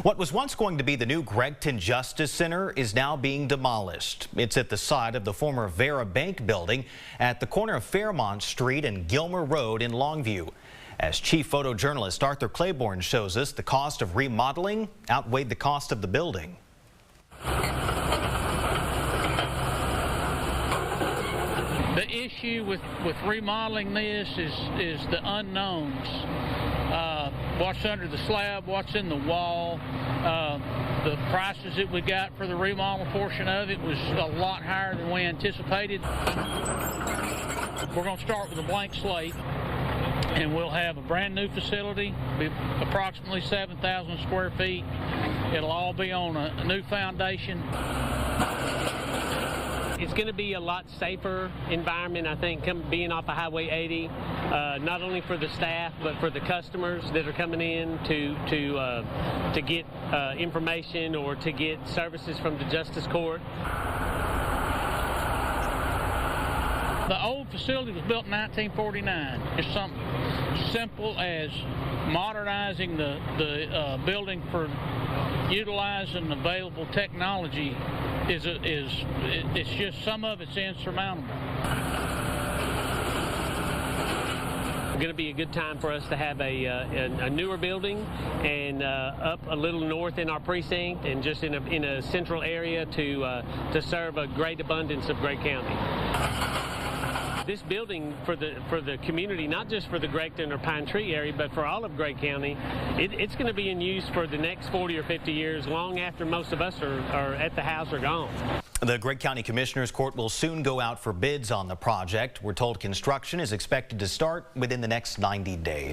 What was once going to be the new Greggton Justice Center is now being demolished. It's at the site of the former Vera Bank building at the corner of Fairmont Street and Gilmer Road in Longview. As chief photojournalist Arthur Claiborne shows us, the cost of remodeling outweighed the cost of the building. The issue with remodeling this is the unknowns. What's under the slab, what's in the wall. The prices that we got for the remodel portion of it was a lot higher than we anticipated. We're going to start with a blank slate, and we'll have a brand new facility, be approximately 7,000 square feet. It'll all be on a new foundation. It's going to be a lot safer environment, I think, being off of Highway 80, not only for the staff but for the customers that are coming in to get information or to get services from the Justice Court. The old facility was built in 1949. It's something simple as modernizing the building for utilizing available technology. It's just some of it's insurmountable. It's going to be a good time for us to have a newer building and up a little north in our precinct and just in a central area to serve a great abundance of Gregg County. This building for the community, not just for the Greggton or Pine Tree area, but for all of Gregg County, it's going to be in use for the next 40 or 50 years, long after most of us are at the house or gone. The Gregg County Commissioners Court will soon go out for bids on the project. We're told construction is expected to start within the next 90 days.